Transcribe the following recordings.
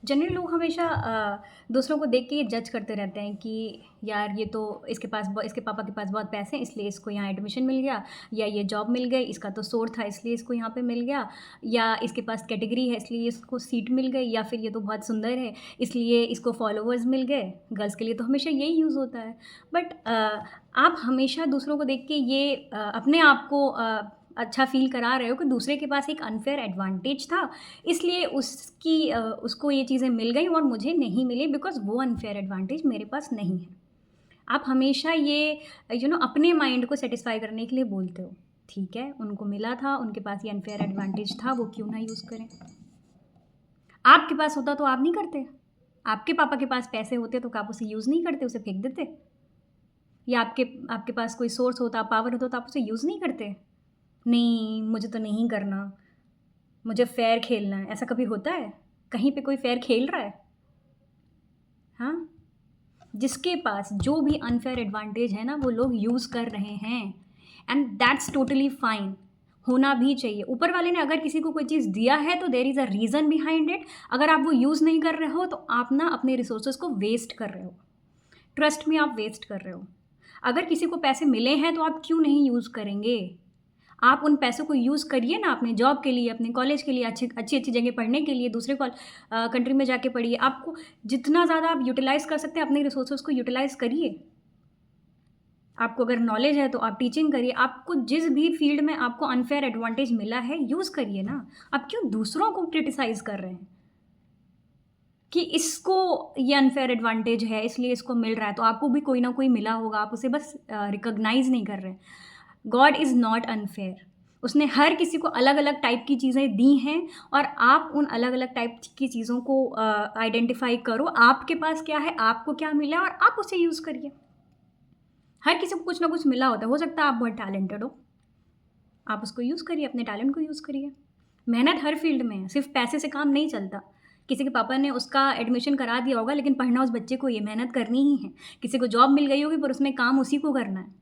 Generally लोग हमेशा दूसरों को देख के ये जज करते रहते हैं कि यार ये तो इसके पापा के पास बहुत पैसे हैं इसलिए इसको यहाँ एडमिशन मिल गया, या ये जॉब मिल गई, इसका तो सोर्स था इसलिए इसको यहाँ पे मिल गया, या इसके पास कैटेगरी है इसलिए इसको सीट मिल गई, या फिर ये तो बहुत सुंदर है इसलिए इसको फॉलोअर्स मिल गए। गर्ल्स के लिए तो हमेशा यही यूज़ होता है। बट आप हमेशा दूसरों को देख के ये अपने आप को अच्छा फ़ील करा रहे हो कि दूसरे के पास एक अनफ़ेयर एडवांटेज था, इसलिए उसको ये चीज़ें मिल गई और मुझे नहीं मिली बिकॉज़ वो अनफ़ेयर एडवांटेज मेरे पास नहीं है। आप हमेशा ये अपने माइंड को सैटिस्फ़ाई करने के लिए बोलते हो। ठीक है, उनको मिला था, उनके पास ये अनफ़ेयर एडवांटेज था, वो क्यों ना यूज़ करें? आपके पास होता तो आप नहीं करते? आपके पापा के पास पैसे होते तो क्या आप उसे यूज़ नहीं करते, उसे फेंक देते? या आपके पास कोई सोर्स होता, पावर होता तो आप उसे यूज़ नहीं करते? नहीं, मुझे तो नहीं करना, मुझे फ़ेयर खेलना है, ऐसा कभी होता है? कहीं पे कोई फ़ेयर खेल रहा है? हाँ? जिसके पास जो भी अनफ़ेयर एडवांटेज है ना, वो लोग यूज़ कर रहे हैं एंड दैट्स टोटली फाइन, होना भी चाहिए। ऊपर वाले ने अगर किसी को कोई चीज़ दिया है तो there is a reason behind it. अगर आप वो यूज़ नहीं कर रहे हो तो आप ना अपने रिसोर्सेज़ को वेस्ट कर रहे हो। ट्रस्ट मी, आप वेस्ट कर रहे हो। अगर किसी को पैसे मिले हैं तो आप क्यों नहीं यूज़ करेंगे? आप उन पैसों को यूज़ करिए ना अपने जॉब के लिए, अपने कॉलेज के लिए, अच्छी-अच्छी जगह पढ़ने के लिए, दूसरे कंट्री में जाके पढ़िए। आपको जितना ज़्यादा आप यूटिलाइज़ कर सकते हैं अपने रिसोर्सेज़ को यूटिलाइज़ करिए। आपको अगर नॉलेज है तो आप टीचिंग करिए। आपको जिस भी फ़ील्ड में आपको अनफ़ेयर एडवांटेज मिला है, यूज़ करिए ना। आप क्यों दूसरों को क्रिटिसाइज़ कर रहे हैं कि इसको ये अनफ़ेयर एडवांटेज है इसलिए इसको मिल रहा है, तो आपको भी कोई ना कोई मिला होगा, आप उसे बस रिकॉग्नाइज़ नहीं कर रहे। God is not unfair. उसने हर किसी को अलग-अलग टाइप की चीज़ें दी हैं और आप उन अलग-अलग टाइप की चीज़ों को आइडेंटिफ़ाई करो। आपके पास क्या है, आपको क्या मिला है और आप उसे यूज़ करिए। हर किसी को कुछ ना कुछ मिला होता है। हो सकता है आप बहुत टैलेंटेड हो, आप उसको यूज़ करिए, अपने टैलेंट को यूज़ करिए। मेहनत हर फ़ील्ड में है, सिर्फ़ पैसे से काम नहीं चलता। किसी के पापा ने उसका एडमिशन करा दिया होगा लेकिन पढ़ना उस बच्चे को ही है, मेहनत करनी ही है। किसी को जॉब मिल गई होगी पर उसमें काम उसी को करना है।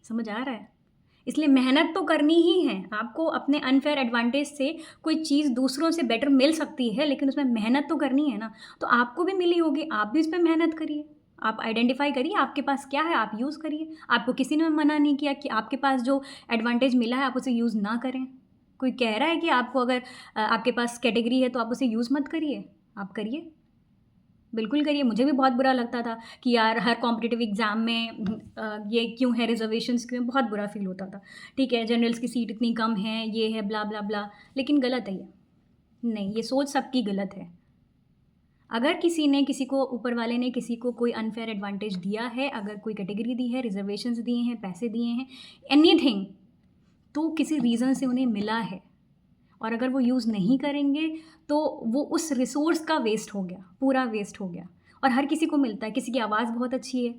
समझ आ रहा है? इसलिए मेहनत तो करनी ही है। आपको अपने अनफ़ेयर एडवांटेज से कोई चीज़ दूसरों से बेटर मिल सकती है, लेकिन उसमें मेहनत तो करनी है ना। तो आपको भी मिली होगी, आप भी उस पे मेहनत करिए। आप आइडेंटिफ़ाई करिए आपके पास क्या है, आप यूज़ करिए। आपको किसी ने मना नहीं किया कि आपके पास जो एडवांटेज मिला है, आप उसे यूज़ ना करें। कोई कह रहा है कि आपको अगर आपके पास कैटेगरी है, तो आप उसे यूज़ मत करिए। आप करिए। बिल्कुल करिए, मुझे भी बहुत बुरा लगता था कि यार हर कॉम्पिटिटिव एग्ज़ाम में ये क्यों है, रिज़र्वेशंस क्यों हैं, बहुत बुरा फ़ील होता था। ठीक है, जनरल्स की सीट इतनी कम है, ये है, ब्ला, ब्ला, ब्ला, लेकिन गलत है ये। नहीं, ये सोच सबकी गलत है। अगर किसी को ऊपर वाले ने किसी को कोई अनफ़ेयर एडवांटेज दिया है, अगर कोई कैटेगरी दी है, रिज़र्वेशंस दिए हैं, पैसे दिए हैं, एनीथिंग, तो किसी रीज़न से उन्हें मिला है। और अगर वो यूज़ नहीं करेंगे तो वो उस रिसोर्स का वेस्ट हो गया, पूरा वेस्ट हो गया। और हर किसी को मिलता है, किसी की आवाज़ बहुत अच्छी है,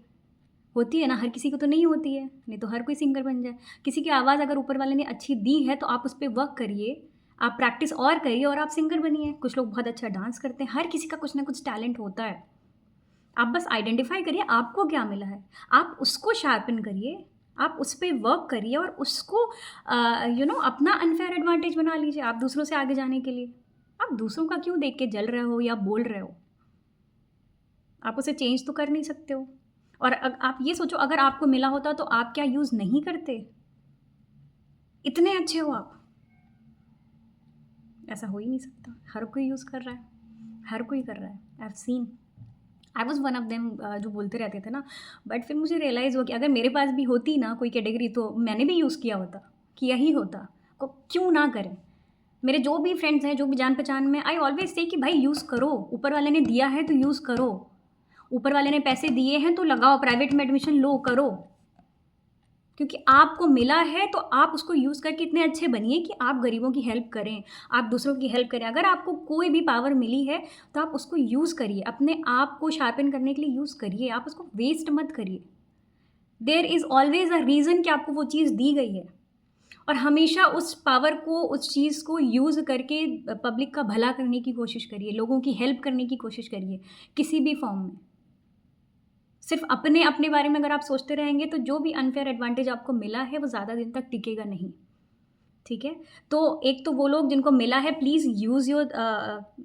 होती है ना, हर किसी को तो नहीं होती है, नहीं तो हर कोई सिंगर बन जाए। किसी की आवाज़ अगर ऊपर वाले ने अच्छी दी है तो आप उस पे वर्क करिए, आप प्रैक्टिस और करिए और आप सिंगर बनिए। कुछ लोग बहुत अच्छा डांस करते हैं, हर किसी का कुछ ना कुछ टैलेंट होता है। आप बस आइडेंटिफ़ाई करिए आपको क्या मिला है, आप उसको शार्पन करिए, आप उस पे वर्क करिए और उसको अपना अनफ़ेयर एडवांटेज बना लीजिए आप दूसरों से आगे जाने के लिए। आप दूसरों का क्यों देख के जल रहे हो या बोल रहे हो? आप उसे चेंज तो कर नहीं सकते हो। और आप ये सोचो अगर आपको मिला होता तो आप क्या यूज़ नहीं करते? इतने अच्छे हो आप। ऐसा हो ही नहीं सकता। हर कोई यूज़ कर रहा है, हर कोई कर रहा है। I have seen. I was one of them जो बोलते रहते थे ना, बट फिर मुझे रियलाइज़ हुआ कि अगर मेरे पास भी होती ना कोई कैटेगरी तो मैंने भी यूज़ किया ही होता। को क्यों ना करें? मेरे जो भी फ्रेंड्स हैं, जो भी जान-पहचान में आई ऑलवेज़ से कि भाई यूज़ करो, ऊपर वाले ने दिया है तो यूज़ करो। ऊपर वाले ने पैसे दिए हैं तो लगाओ, प्राइवेट में एडमिशन लो, करो। क्योंकि आपको मिला है तो आप उसको यूज़ करके इतने अच्छे बनिए कि आप गरीबों की हेल्प करें, आप दूसरों की हेल्प करें। अगर आपको कोई भी पावर मिली है तो आप उसको यूज़ करिए, अपने आप को शार्पन करने के लिए यूज़ करिए, आप उसको वेस्ट मत करिए। There is always a reason कि आपको वो चीज़ दी गई है और हमेशा उस पावर को, उस चीज़ को यूज़ करके पब्लिक का भला करने की कोशिश करिए, लोगों की हेल्प करने की कोशिश करिए, किसी भी फ़ॉर्म में। सिर्फ़ अपने बारे में अगर आप सोचते रहेंगे तो जो भी अनफ़ेयर एडवांटेज आपको मिला है वो ज़्यादा दिन तक टिकेगा नहीं, ठीक है? तो एक तो वो लोग जिनको मिला है please use your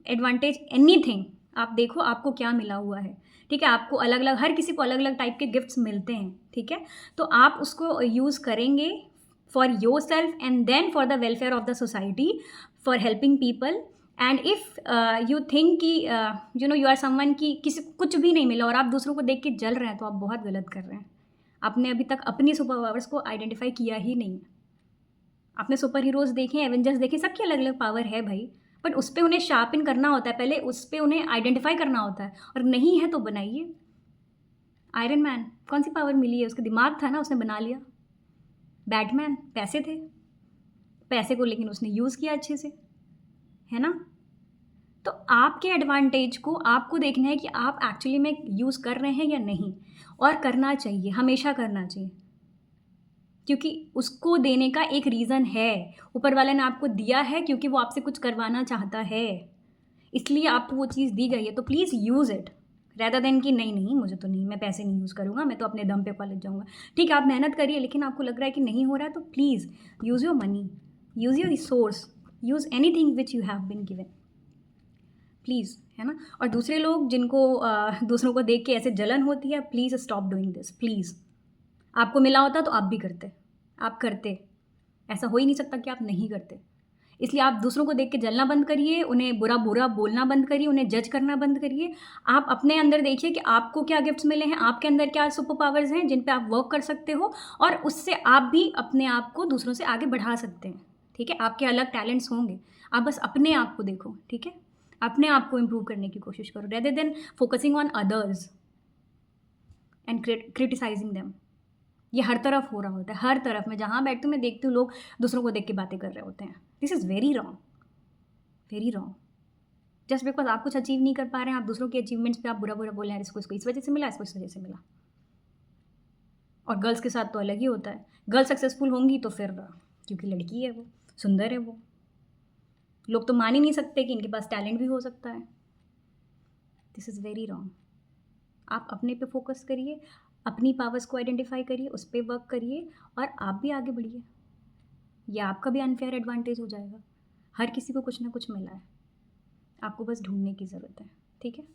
advantage anything. आप देखो आपको क्या मिला हुआ है, ठीक है? आपको अलग-अलग हर किसी को अलग-अलग टाइप के गिफ्ट्स मिलते हैं, ठीक है? तो आप उसको यूज़ करेंगे for yourself and then for the welfare of the society, for helping people. And if you think कि यू आर समवन कि किसी को कुछ भी नहीं मिला और आप दूसरों को देख के जल रहे हैं, तो आप बहुत गलत कर रहे हैं। आपने अभी तक अपनी सुपर पावर्स को आइडेंटिफ़ाई किया ही नहीं है। आपने सुपर हीरोज़ देखे, एवेंजर्स देखे, सबकी अलग-अलग पावर है भाई, बट उस पे उन्हें शार्पन करना होता है, पहले उस पे उन्हें आइडेंटिफ़ाई करना होता है और नहीं है तो बनाइए। आयरन मैन कौन-सी पावर मिली है? उसका दिमाग था ना, उसने बना लिया। बैटमैन पैसे थे, पैसे को लेकिन उसने यूज़ किया अच्छे से, है ना? तो आपके एडवांटेज को आपको देखना है कि आप एक्चुअली में यूज़ कर रहे हैं या नहीं, और करना चाहिए, हमेशा करना चाहिए। क्योंकि उसको देने का एक रीज़न है, ऊपर वाले ने आपको दिया है क्योंकि वो आपसे कुछ करवाना चाहता है, इसलिए आपको वो चीज़ दी गई है, तो please use it rather than कि नहीं, नहीं मुझे तो नहीं, मैं पैसे नहीं यूज़ करूँगा, मैं तो अपने दम पे कॉलेज जाऊँगा। ठीक है, आप मेहनत करिए, लेकिन आपको लग रहा है कि नहीं हो रहा है, तो please use your money, use your resource, use anything which you have been given, please, है ना? और दूसरे लोग जिनको दूसरों को देख के ऐसे जलन होती है, please stop doing this, please. आपको मिला होता तो आप भी करते, आप करते। ऐसा हो ही नहीं सकता कि आप नहीं करते। इसलिए आप दूसरों को देख के जलना बंद करिए, उन्हें बुरा-बुरा बोलना बंद करिए, उन्हें जज करना बंद करिए। आप अपने अंदर देखिए कि आपको क्या गिफ्ट्स मिले हैं, आपके अंदर क्या सुपर पावर्स हैं जिन पे आप वर्क कर सकते हो, और उससे आप भी अपने आप को दूसरों से आगे बढ़ा सकते हैं, ठीक है? आपके अलग टैलेंट्स होंगे, आप बस अपने आप को देखो, ठीक है? अपने आप को इम्प्रूव करने की कोशिश करो rather than focusing on others and criticising them. ये हर तरफ हो रहा होता है, हर तरफ। मैं जहाँ बैठती हूँ, मैं देखती हूँ लोग दूसरों को देख के बातें कर रहे होते हैं। This is very wrong, very wrong. Just because आप कुछ अचीव नहीं कर पा रहे हैं, आप दूसरों के अचीवमेंट्स पे आप बुरा-बुरा बोल रहे हैं, इसको इस वजह से मिला, इसको इस वजह से मिला। और गर्ल्स के साथ तो अलग ही होता है। गर्ल सक्सेसफुल होंगी तो फिर क्योंकि लड़की है वो, सुंदर है वो, लोग तो मान ही नहीं सकते कि इनके पास टैलेंट भी हो सकता है। This is very wrong. आप अपने पे फ़ोकस करिए, अपनी पावर्स को आइडेंटिफ़ाई करिए, उस पे वर्क करिए और आप भी आगे बढ़िए। ये आपका भी अनफ़ेयर एडवांटेज हो जाएगा। हर किसी को कुछ ना कुछ मिला है, आपको बस ढूँढने की ज़रूरत है, ठीक है?